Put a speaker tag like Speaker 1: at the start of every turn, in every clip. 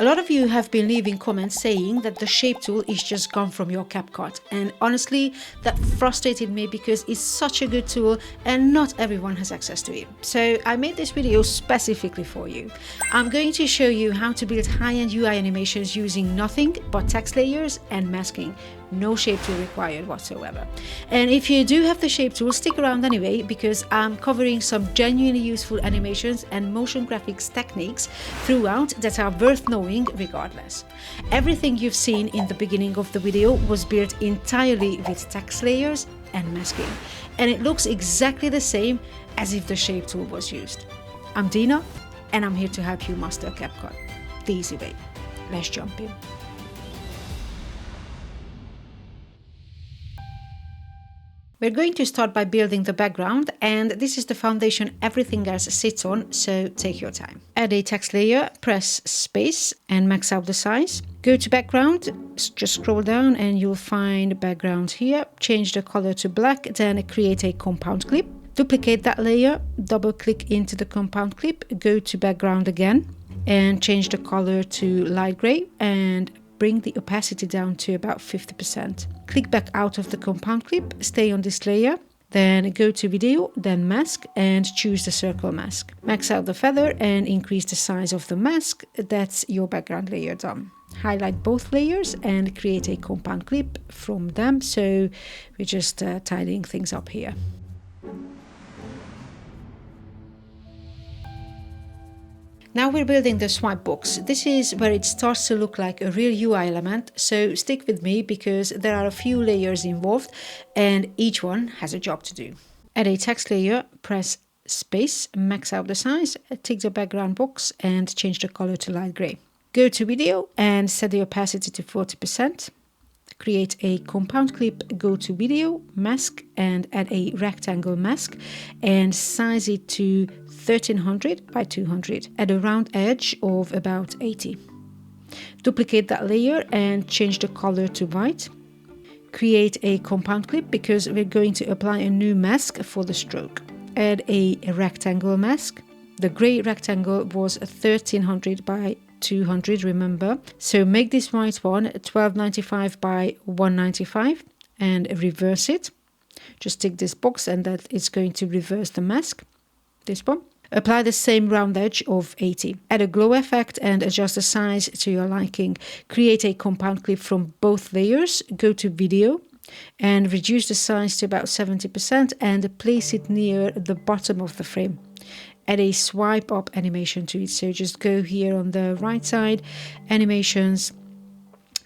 Speaker 1: A lot of you have been leaving comments saying that the shape tool is just gone from your CapCut, and honestly that frustrated me because it's such a good tool and not everyone has access to it. So I made this video specifically for you. I'm going to show you how to build high-end UI animations using nothing but text layers and masking. No shape tool required whatsoever. And if you do have the shape tool, stick around anyway, because I'm covering some genuinely useful animations and motion graphics techniques throughout that are worth knowing regardless. Everything you've seen in the beginning of the video was built entirely with text layers and masking, and it looks exactly the same as if the shape tool was used. I'm Dina, and I'm here to help you master CapCut the easy way. Let's jump in. We're going to start by building the background, and this is the foundation everything else sits on, so take your time. Add a text layer, press space and max out the size. Go to background, just scroll down and you'll find background here. Change the color to black, then create a compound clip. Duplicate that layer, double click into the compound clip, go to background again and change the color to light gray and bring the opacity down to about 50%. Click back out of the compound clip, stay on this layer, then go to video, then mask and choose the circle mask. Max out the feather and increase the size of the mask. That's your background layer done. Highlight both layers and create a compound clip from them. So we're just tidying things up here. Now we're building the swipe box. This is where it starts to look like a real UI element, so stick with me because there are a few layers involved and each one has a job to do. Add a text layer, press space, max out the size, tick the background box and change the color to light gray. Go to video and set the opacity to 40%. Create a compound clip, go to video, mask and add a rectangle mask and size it to 1300 by 200. Add a round edge of about 80. Duplicate that layer and change the color to white. Create a compound clip because we're going to apply a new mask for the stroke. Add a rectangle mask. The gray rectangle was 1300 by 200, remember. So make this white one 1295 by 195 and reverse it. Just tick this box and that is going to reverse the mask. This one. Apply the same round edge of 80. Add a glow effect and adjust the size to your liking. Create a compound clip from both layers. Go to video and reduce the size to about 70% and place it near the bottom of the frame. Add a swipe up animation to it. So just go here on the right side, animations.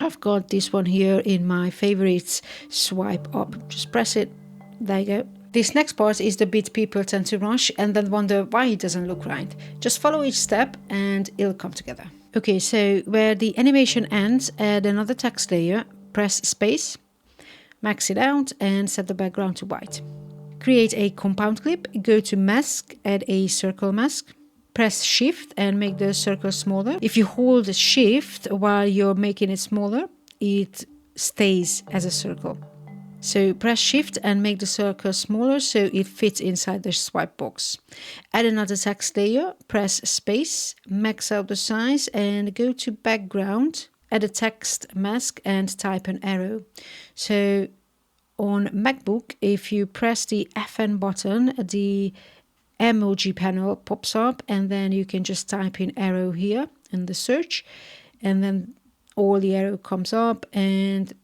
Speaker 1: I've got this one here in my favorites, swipe up. Just press it. There you go. This next part is the bit people tend to rush and then wonder why it doesn't look right. Just follow each step and it'll come together. Okay, so where the animation ends, add another text layer, press space, max it out and set the background to white. Create a compound clip, go to mask, add a circle mask, press shift and make the circle smaller. If you hold shift while you're making it smaller, it stays as a circle. So press shift and make the circle smaller so it fits inside the swipe box. Add another text layer, press space, max out the size and go to background, add a text mask and type an arrow. So on MacBook, if you press the FN button, the emoji panel pops up and then you can just type in arrow here in the search and then all the arrow comes up and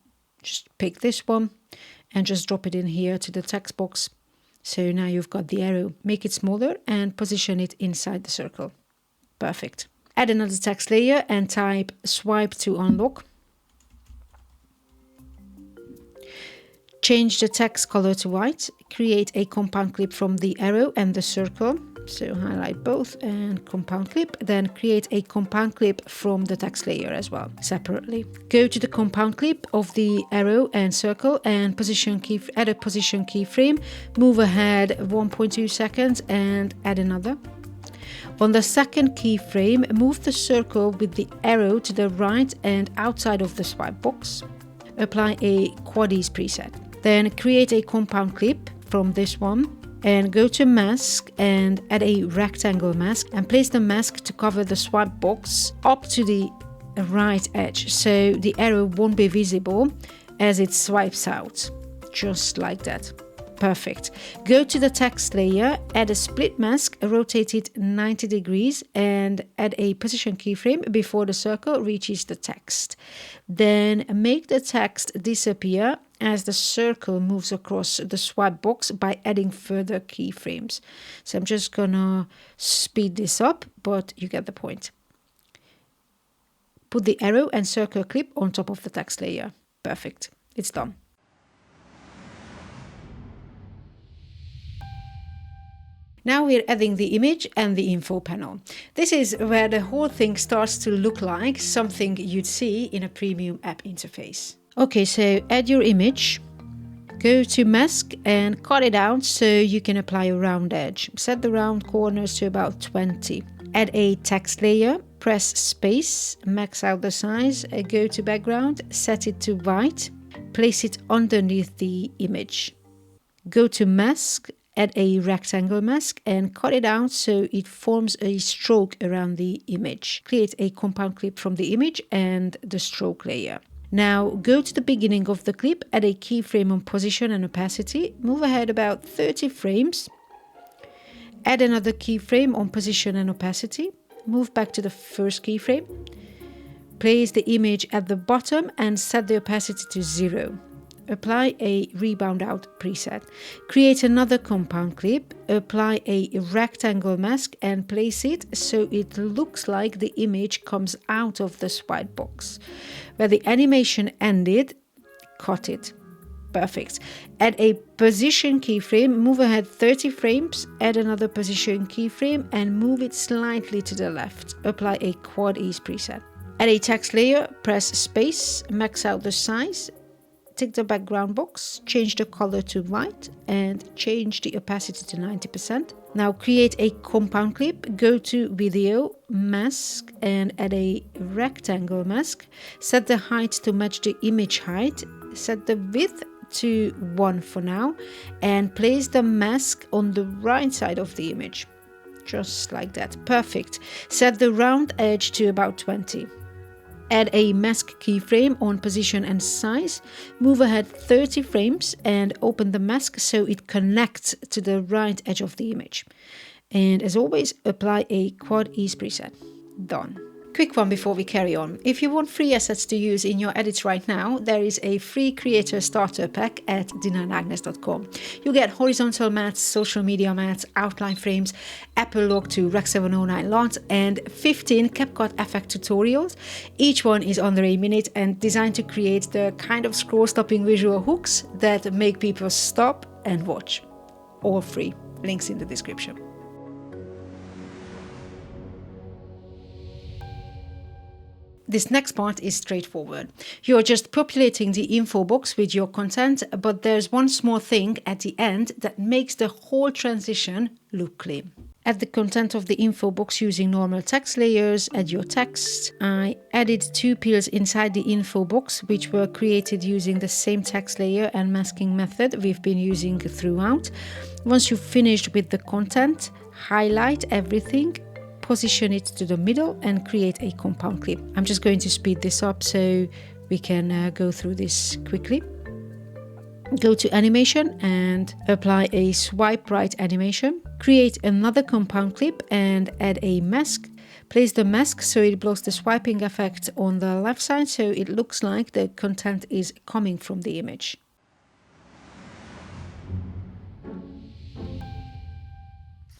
Speaker 1: just pick this one and just drop it in here to the text box. So now you've got the arrow. Make it smaller and position it inside the circle. Perfect. Add another text layer and type swipe to unlock. Change the text color to white. Create a compound clip from the arrow and the circle. So highlight both and compound clip. Then create a compound clip from the text layer as well, separately. Go to the compound clip of the arrow and circle and add a position keyframe. Move ahead 1.2 seconds and add another. On the second keyframe, move the circle with the arrow to the right and outside of the swipe box. Apply a 𝗙𝗢𝗙𝗘 preset. Then create a compound clip from this one and go to mask and add a rectangle mask and place the mask to cover the swipe box up to the right edge, so the arrow won't be visible as it swipes out, just like that. Perfect. Go to the text layer, add a split mask, rotate it 90 degrees and add a position keyframe before the circle reaches the text. Then make the text disappear as the circle moves across the swipe box by adding further keyframes. So I'm just gonna speed this up, but you get the point. Put the arrow and circle clip on top of the text layer. Perfect. It's done. Now we're adding the image and the info panel. This is where the whole thing starts to look like something you'd see in a premium app interface. Okay, so add your image, go to mask and cut it out so you can apply a round edge. Set the round corners to about 20. Add a text layer, press space, max out the size, go to background, set it to white, place it underneath the image. Go to mask, add a rectangle mask and cut it out so it forms a stroke around the image. Create a compound clip from the image and the stroke layer. Now go to the beginning of the clip, add a keyframe on position and opacity, move ahead about 30 frames, add another keyframe on position and opacity, move back to the first keyframe, place the image at the bottom and set the opacity to 0. Apply a rebound out preset. Create another compound clip, apply a rectangle mask and place it so it looks like the image comes out of the swipe box. Where the animation ended, cut it. Perfect. Add a position keyframe, move ahead 30 frames, add another position keyframe and move it slightly to the left. Apply a 𝗙𝗢𝗥𝗡𝗡 preset. Add a text layer, press space, max out the size, take the background box, change the color to white and change the opacity to 90%. Now create a compound clip, go to video, mask and add a rectangle mask. Set the height to match the image height, set the width to 1 for now and place the mask on the right side of the image. Just like that. Perfect. Set the round edge to about 20. Add a mask keyframe on position and size, move ahead 30 frames and open the mask so it connects to the right edge of the image. And as always, apply a 𝗙𝗙𝗥𝗡𝗡 preset. Done. Quick one before we carry on. If you want free assets to use in your edits right now, there is a free creator starter pack at dina-agnes.com. You get horizontal mats, social media mats, outline frames, Apple log to Rec 709 lot, and 15 CapCut effect tutorials. Each one is under a minute and designed to create the kind of scroll-stopping visual hooks that make people stop and watch. All free. Links in the description. This next part is straightforward. You're just populating the info box with your content, but there's one small thing at the end that makes the whole transition look clean. Add the content of the info box using normal text layers, add your text. I added 2 peels inside the info box, which were created using the same text layer and masking method we've been using throughout. Once you've finished with the content, highlight everything, position it to the middle and create a compound clip. I'm just going to speed this up so we can go through this quickly. Go to animation and apply a swipe right animation. Create another compound clip and add a mask. Place the mask so it blocks the swiping effect on the left side so it looks like the content is coming from the image.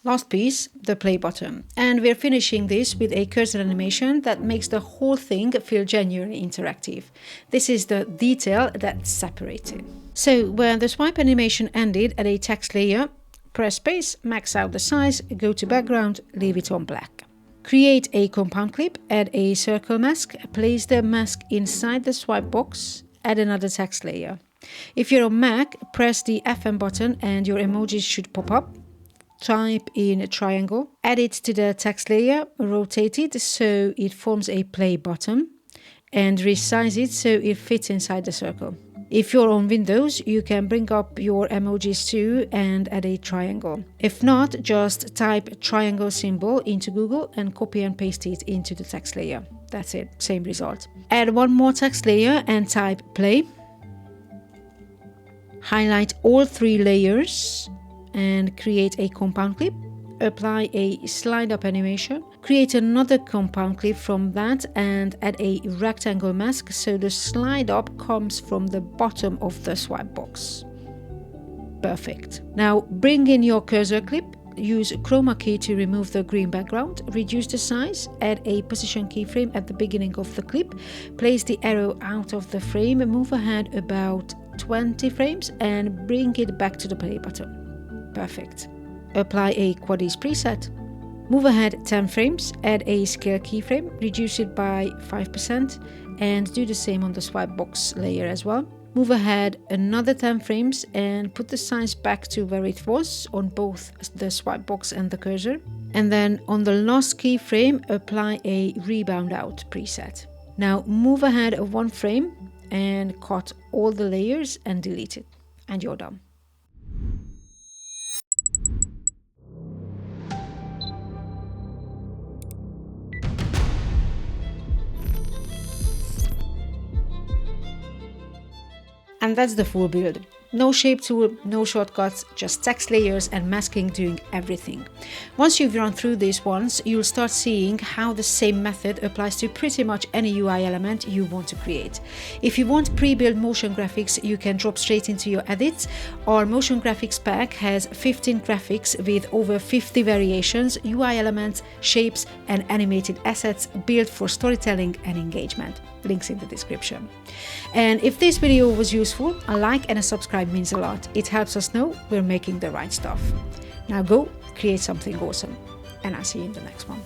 Speaker 1: Last piece, the play button. And we're finishing this with a cursor animation that makes the whole thing feel genuinely interactive. This is the detail that separates it. So when the swipe animation ended, add a text layer, press space, max out the size, go to background, leave it on black. Create a compound clip, add a circle mask, place the mask inside the swipe box, add another text layer. If you're on Mac, press the FM button and your emojis should pop up. Type in a triangle, add it to the text layer, rotate it so it forms a play button, and resize it so it fits inside the circle. If you're on Windows, you can bring up your emojis too and add a triangle. If not, just type triangle symbol into Google and copy and paste it into the text layer. That's it, same result. Add one more text layer and type play. Highlight all 3 layers and create a compound clip. Apply a slide up animation. Create another compound clip from that and add a rectangle mask so the slide up comes from the bottom of the swipe box. Perfect. Now bring in your cursor clip. Use chroma key to remove the green background. Reduce the size. Add a position keyframe at the beginning of the clip. Place the arrow out of the frame. Move ahead about 20 frames and bring it back to the play button. Perfect. Apply a 𝗙𝗙𝗘𝗘 preset. Move ahead 10 frames, add a scale keyframe, reduce it by 5% and do the same on the swipe box layer as well. Move ahead another 10 frames and put the size back to where it was on both the swipe box and the cursor. And then on the last keyframe, apply a rebound out preset. Now move ahead 1 frame and cut all the layers and delete it. And you're done. And that's the full build. No shape tool, no shortcuts, just text layers and masking doing everything. Once you've run through these ones, you'll start seeing how the same method applies to pretty much any UI element you want to create. If you want pre-built motion graphics, you can drop straight into your edits. Our motion graphics pack has 15 graphics with over 50 variations, UI elements, shapes, and animated assets built for storytelling and engagement. Links in the description. And if this video was useful, a like and a subscribe means a lot. It helps us know we're making the right stuff. Now go create something awesome, and I'll see you in the next one.